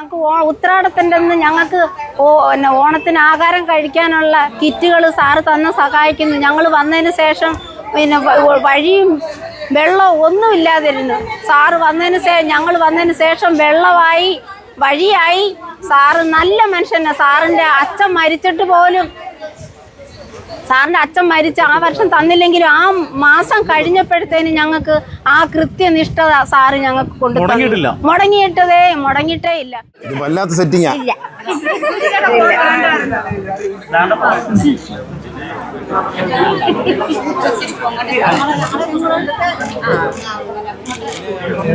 ഞങ്ങൾക്ക് ഉത്രാടത്തിൻ്റെ അന്ന് ഞങ്ങൾക്ക് ഓണത്തിന് ആഹാരം കഴിക്കാനുള്ള കിറ്റുകൾ സാറ് തന്ന് സഹായിക്കുന്നു. ഞങ്ങൾ വന്നതിന് ശേഷം പിന്നെ വഴിയും വെള്ളവും ഒന്നും ഇല്ലാതിരുന്നു. സാറ് ഞങ്ങൾ വന്നതിന് ശേഷം വെള്ളമായി വഴിയായി. സാറ് നല്ല മനുഷ്യനെ. സാറിൻ്റെ അച്ഛൻ മരിച്ചിട്ട് പോലും സാറിൻ്റെ അച്ഛൻ മരിച്ച ആ വർഷം തന്നില്ലെങ്കിലും ആ മാസം കഴിഞ്ഞപ്പോഴത്തേന് ഞങ്ങൾക്ക് ആ കൃത്യനിഷ്ഠത സാറ് ഞങ്ങൾക്ക് കൊണ്ടുതന്നു. മുടങ്ങിയിട്ടേ ഇല്ല. വല്ലാത്ത സെറ്റിംഗാ. ഇല്ല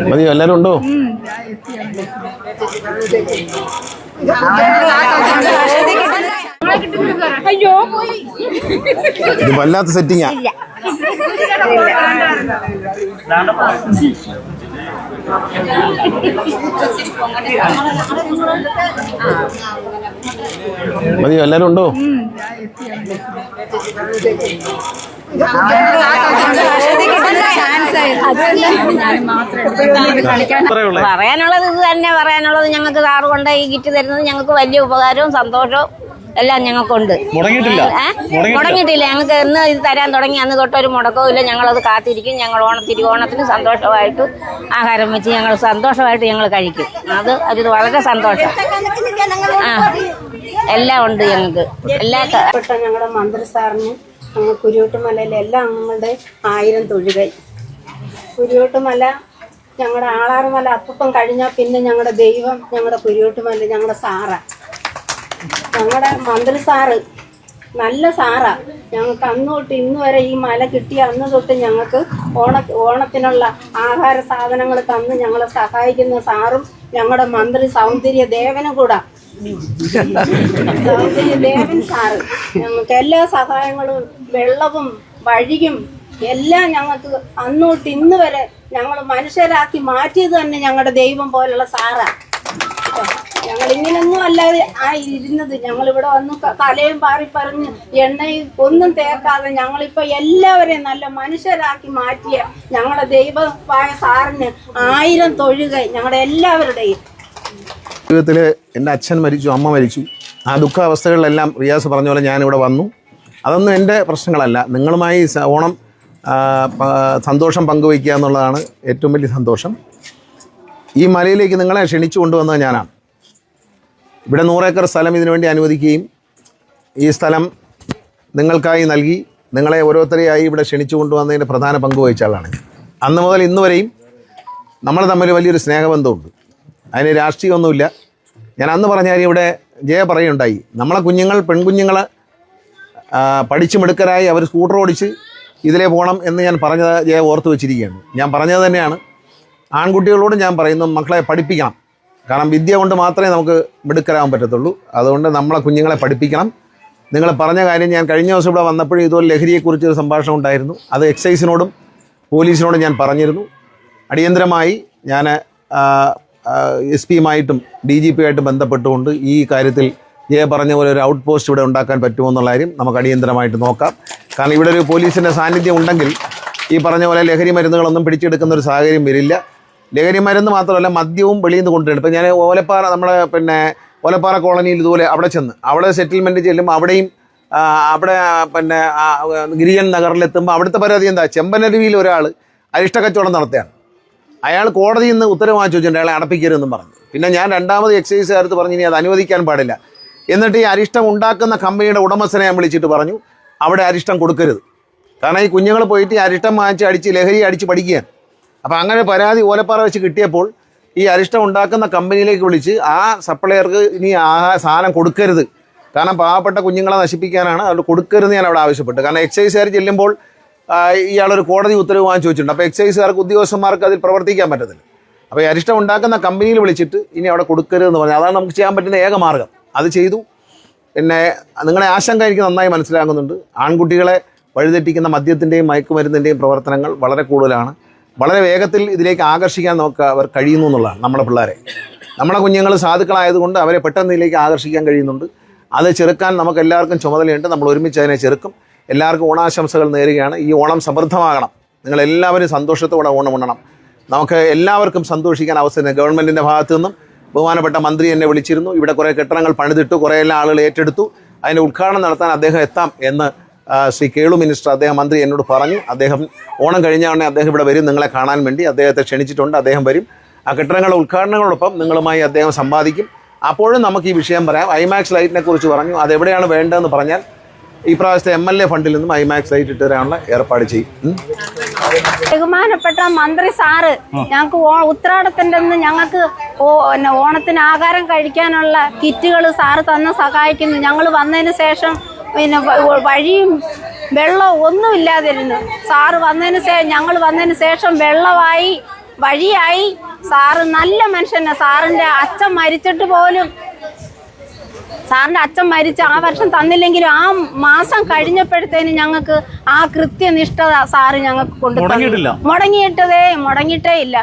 മതി. എല്ലാരും ഉണ്ടോ? അയ്യോ ഇത് വല്ലാത്ത സെറ്റിംഗാ. മതി. എല്ലാരും ഉണ്ടോ? പറയാനുള്ളത് ഇത് തന്നെ. പറയാനുള്ളത് ഞങ്ങൾക്ക് സാറ് കൊണ്ട് ഈ കിറ്റ് തരുന്നത് ഞങ്ങൾക്ക് വലിയ ഉപകാരവും സന്തോഷവും എല്ലാം ഞങ്ങൾക്കുണ്ട്. മുടങ്ങിയിട്ടില്ല. ഞങ്ങൾക്ക് എന്ന് ഇത് തരാൻ തുടങ്ങി അന്ന് തൊട്ടൊരു മുടക്കവും ഇല്ല. ഞങ്ങളത് കാത്തിരിക്കും. ഞങ്ങൾ ഓണത്തിന് സന്തോഷമായിട്ട് ആഹാരം വെച്ച് ഞങ്ങൾ സന്തോഷമായിട്ട് ഞങ്ങൾ കഴിക്കും. അത് വളരെ സന്തോഷം. എല്ലാം ഉണ്ട് ഞങ്ങൾക്ക്. എല്ലാ ഞങ്ങളുടെ മന്ത്രി സാറിന് കുരിയോട്ടുമലയിലെ എല്ലാ അംഗങ്ങളുടെ 1000 തൊഴുകൈ. കുരിയോട്ടുമല ഞങ്ങളുടെ ആളാറുമല അപ്പൂപ്പം കഴിഞ്ഞാൽ പിന്നെ ഞങ്ങളുടെ ദൈവം ഞങ്ങളുടെ കുരിയോട്ടുമല ഞങ്ങളുടെ സാറാ. ഞങ്ങളുടെ മന്ത്രി സാറ് നല്ല സാറാ. ഞങ്ങൾക്ക് അന്ന് തൊട്ട് ഇന്ന് വരെ ഈ മല കിട്ടിയ അന്ന് തൊട്ട് ഞങ്ങൾക്ക് ഓണത്തിനുള്ള ആഹാര സാധനങ്ങൾ തന്ന് ഞങ്ങളെ സഹായിക്കുന്ന സാറും ഞങ്ങളുടെ മന്ത്രി സൗന്ദര്യ ദേവനും കൂടാ. സൗന്ദര്യ ദേവൻ സാറ് ഞങ്ങൾക്ക് എല്ലാ സഹായങ്ങളും വെള്ളവും വഴിയും എല്ലാം ഞങ്ങൾക്ക് അന്ന് തൊട്ട് ഇന്ന് വരെ ഞങ്ങൾ മനുഷ്യരാക്കി മാറ്റിയത് തന്നെ ഞങ്ങളുടെ ദൈവം പോലുള്ള സാറാ. ഞങ്ങൾ ഇങ്ങനൊന്നും അല്ലാതെ ഇരുന്നത്. ഞങ്ങളിവിടെ വന്ന് തലയും പാറി പറഞ്ഞ് എണ്ണയും ഒന്നും തേക്കാതെ ഞങ്ങളിപ്പോൾ എല്ലാവരെയും നല്ല മനുഷ്യരാക്കി മാറ്റിയ ഞങ്ങളുടെ ദൈവമായ സാറിന് 1000 തൊഴുകൈ ഞങ്ങളുടെ എല്ലാവരുടെയും. ജീവിതത്തിൽ എൻ്റെ അച്ഛൻ മരിച്ചു, അമ്മ മരിച്ചു. ആ ദുഃഖാവസ്ഥകളിലെല്ലാം റിയാസ് പറഞ്ഞ പോലെ ഞാനിവിടെ വന്നു. അതൊന്നും എൻ്റെ പ്രശ്നങ്ങളല്ല. നിങ്ങളുമായി ഓണം സന്തോഷം പങ്കുവയ്ക്കുക എന്നുള്ളതാണ് ഏറ്റവും വലിയ സന്തോഷം. ഈ മലയിലേക്ക് നിങ്ങളെ ക്ഷണിച്ചു കൊണ്ടുവന്നത് ഞാനാണ്. ഇവിടെ 100 ഏക്കർ സ്ഥലം ഇതിനുവേണ്ടി അനുവദിക്കുകയും ഈ സ്ഥലം നിങ്ങൾക്കായി നൽകി നിങ്ങളെ ഓരോരുത്തരെയായി ഇവിടെ ക്ഷണിച്ചു കൊണ്ടുവന്നതിൻ്റെ പ്രധാന പങ്ക് വഹിച്ച ആളാണ്. അന്ന് മുതൽ ഇന്ന് വരെയും നമ്മൾ തമ്മിൽ വലിയൊരു സ്നേഹബന്ധമുണ്ട്. അതിന് രാഷ്ട്രീയമൊന്നുമില്ല. ഞാൻ അന്ന് പറഞ്ഞ കാര്യം ഇവിടെ ജയ പറയുണ്ടായി. നമ്മളെ പെൺകുഞ്ഞുങ്ങൾ പഠിച്ചു മിടുക്കരായി അവർ സ്കൂട്ടർ ഓടിച്ച് ഇതിലേ പോകണം എന്ന് ഞാൻ പറഞ്ഞത് ജയ ഓർത്ത് വെച്ചിരിക്കുകയാണ്. ഞാൻ പറഞ്ഞത് തന്നെയാണ്. ആൺകുട്ടികളോട് ഞാൻ പറയുന്നു, മക്കളെ പഠിപ്പിക്കണം. കാരണം വിദ്യ കൊണ്ട് മാത്രമേ നമുക്ക് മിടുക്കരാകാൻ പറ്റത്തുള്ളൂ. അതുകൊണ്ട് നമ്മളെ കുഞ്ഞുങ്ങളെ പഠിപ്പിക്കണം. നിങ്ങൾ പറഞ്ഞ കാര്യം ഞാൻ കഴിഞ്ഞ ദിവസം ഇവിടെ വന്നപ്പോഴും ഇതുപോലെ ലഹരിയെക്കുറിച്ചൊരു സംഭാഷണം ഉണ്ടായിരുന്നു. അത് എക്സൈസിനോടും പോലീസിനോടും ഞാൻ പറഞ്ഞിരുന്നു. അടിയന്തരമായി ഞാൻ SP-യുമായിട്ടും DGP ആയിട്ടും ബന്ധപ്പെട്ടുകൊണ്ട് ഈ കാര്യത്തിൽ ജയ പറഞ്ഞ പോലെ ഒരു ഔട്ട് പോസ്റ്റ് ഇവിടെ ഉണ്ടാക്കാൻ പറ്റുമോ എന്നുള്ള കാര്യം നമുക്ക് അടിയന്തരമായിട്ട് നോക്കാം. കാരണം ഇവിടെ ഒരു പോലീസിൻ്റെ സാന്നിധ്യം ഉണ്ടെങ്കിൽ ഈ പറഞ്ഞ പോലെ ലഹരി മരുന്നുകളൊന്നും പിടിച്ചെടുക്കുന്ന ഒരു സാഹചര്യം വരില്ല. ലഹരി മരുന്ന് മാത്രമല്ല മദ്യവും വെളിയിൽ നിന്ന് കൊണ്ടുവരും. ഇപ്പം ഞാൻ ഓലപ്പാറ ഓലപ്പാറ കോളനിയിൽ ഇതുപോലെ അവിടെ സെറ്റിൽമെൻറ്റ് ചെല്ലുമ്പോൾ അവിടെയും അവിടെ ഗിരിജൻ നഗറിലെത്തുമ്പോൾ അവിടുത്തെ പരാതി എന്താ? ചെമ്പനരുവിയിൽ ഒരാൾ അരിഷ്ട കച്ചവടം നടത്തുകയാണ്. അയാൾ കോടതിയിൽ നിന്ന് ഉത്തരവ് വാങ്ങിച്ചു വെച്ചിട്ടുണ്ട് അയാളെ അടപ്പിക്കരുതെന്നും പറഞ്ഞു. പിന്നെ ഞാൻ രണ്ടാമത് എക്സൈസുകാരത്ത് പറഞ്ഞു ഇനി അത് അനുവദിക്കാൻ പാടില്ല. എന്നിട്ട് ഈ അരിഷ്ടം ഉണ്ടാക്കുന്ന കമ്പനിയുടെ ഉടമസ്ഥനെ ഞാൻ വിളിച്ചിട്ട് പറഞ്ഞു അവിടെ അരിഷ്ടം കൊടുക്കരുത്. കാരണം ഈ കുഞ്ഞുങ്ങൾ പോയിട്ട് ഈ അരിഷ്ടം വാങ്ങിച്ച് ലഹരി അടിച്ച് പഠിക്കുകയാണ്. അപ്പോൾ അങ്ങനെ പരാതി ഓലപ്പാറ വെച്ച് കിട്ടിയപ്പോൾ ഈ അരിഷ്ടം ഉണ്ടാക്കുന്ന കമ്പനിയിലേക്ക് വിളിച്ച് ആ സപ്ലയർക്ക് ഇനി സാധനം കൊടുക്കരുത്. കാരണം പാവപ്പെട്ട കുഞ്ഞുങ്ങളെ നശിപ്പിക്കാനാണ്, അതുകൊണ്ട് കൊടുക്കരുത് ഞാൻ അവിടെ ആവശ്യപ്പെട്ടു. കാരണം എക്സൈസുകാർ ചെല്ലുമ്പോൾ ഇയാളൊരു കോടതി ഉത്തരവ് വാങ്ങിച്ചു വെച്ചിട്ടുണ്ട്. അപ്പോൾ എക്സൈസുകാർക്ക് ഉദ്യോഗസ്ഥന്മാർക്ക് അതിൽ പ്രവർത്തിക്കാൻ പറ്റത്തില്ല. അപ്പോൾ ഈ അരിഷ്ടം ഉണ്ടാക്കുന്ന കമ്പനിയിൽ വിളിച്ചിട്ട് ഇനി അവിടെ കൊടുക്കരുതെന്ന് പറഞ്ഞു. അതാണ് നമുക്ക് ചെയ്യാൻ പറ്റുന്ന ഏക മാർഗ്ഗം. അത് ചെയ്തു. പിന്നെ നിങ്ങളെ ആശങ്ക എനിക്ക് നന്നായി മനസ്സിലാകുന്നുണ്ട്. ആൺകുട്ടികളെ വഴിതെറ്റിക്കുന്ന മദ്യത്തിൻ്റെയും മയക്കുമരുന്നിൻ്റെയും പ്രവർത്തനങ്ങൾ വളരെ കൂടുതലാണ്. വളരെ വേഗത്തിൽ ഇതിലേക്ക് ആകർഷിക്കാൻ നമുക്ക് അവർ കഴിയുന്നു എന്നുള്ളതാണ്. നമ്മളെ പിള്ളേരെ, നമ്മളെ കുഞ്ഞുങ്ങൾ സാധുക്കളായതുകൊണ്ട് അവരെ പെട്ടെന്ന് ഇതിലേക്ക് ആകർഷിക്കാൻ കഴിയുന്നുണ്ട്. അത് ചെറുക്കാൻ നമുക്ക് എല്ലാവർക്കും ചുമതലയുണ്ട്. നമ്മൾ ഒരുമിച്ച് അതിനെ ചെറുക്കും. എല്ലാവർക്കും ഓണാശംസകൾ നേരുകയാണ്. ഈ ഓണം സമൃദ്ധമാകണം. നിങ്ങളെല്ലാവരും സന്തോഷത്തോടെ ഓണം ഉണ്ണണം. നമുക്ക് എല്ലാവർക്കും സന്തോഷിക്കാൻ അവസരം ഗവൺമെൻറ്റിൻ്റെ ഭാഗത്തു നിന്നും ബഹുമാനപ്പെട്ട മന്ത്രി എന്നെ വിളിച്ചിരുന്നു. ഇവിടെ കുറേ കെട്ടിടങ്ങൾ പണിതിട്ടു, കുറേയെല്ലാം ആളുകൾ ഏറ്റെടുത്തു. അതിൻ്റെ ഉദ്ഘാടനം നടത്താൻ അദ്ദേഹം എത്താം എന്ന് ശ്രീ കേളു മിനിസ്റ്റർ മന്ത്രി എന്നോട് പറഞ്ഞു. അദ്ദേഹം ഓണം കഴിഞ്ഞ ഉടനെ അദ്ദേഹം ഇവിടെ വരും നിങ്ങളെ കാണാൻ വേണ്ടി. അദ്ദേഹത്തെ ക്ഷണിച്ചിട്ടുണ്ട്, അദ്ദേഹം വരും. ആ കെട്ടിടങ്ങളുടെ ഉദ്ഘാടനങ്ങളോടൊപ്പം നിങ്ങളുമായി അദ്ദേഹം സംവാദിക്കും. അപ്പോഴും നമുക്ക് ഈ വിഷയം പറയാം. ഐമാക്സ് ലൈറ്റിനെ കുറിച്ച് പറഞ്ഞു. അതെവിടെയാണ് വേണ്ടതെന്ന് പറഞ്ഞാൽ ഈ പ്രാവശ്യത്തെ MLA ഫണ്ടിൽ നിന്നും ഐമാക്സ് ലൈറ്റ് ഇട്ട് തരാനുള്ള ഏർപ്പാട് ചെയ്യും. ബഹുമാനപ്പെട്ട മന്ത്രി സാറ് ഞങ്ങൾക്ക് ഉത്രാടത്തിൻ്റെ അന്ന് ഞങ്ങൾക്ക് ഓണത്തിന് ആഹാരം കഴിക്കാനുള്ള കിറ്റുകൾ സാറ് തന്ന് സഹായിക്കുന്നു. ഞങ്ങൾ വന്നതിന് ശേഷം വഴിയും വെള്ളവും ഒന്നും ഇല്ലാതിരുന്നു. സാറ് ഞങ്ങൾ വന്നതിന് ശേഷം വെള്ളമായി, വഴിയായി. സാറ് നല്ല മനുഷ്യനാണ്. സാറിൻ്റെ അച്ഛൻ മരിച്ചിട്ട് പോലും, സാറിൻ്റെ അച്ഛൻ മരിച്ച് ആ വർഷം തന്നില്ലെങ്കിലും ആ മാസം കഴിഞ്ഞപ്പോഴത്തേന് ഞങ്ങൾക്ക് ആ കൃത്യനിഷ്ഠത സാറ് ഞങ്ങൾക്ക് കൊണ്ടു മുടങ്ങിയിട്ടേ ഇല്ല.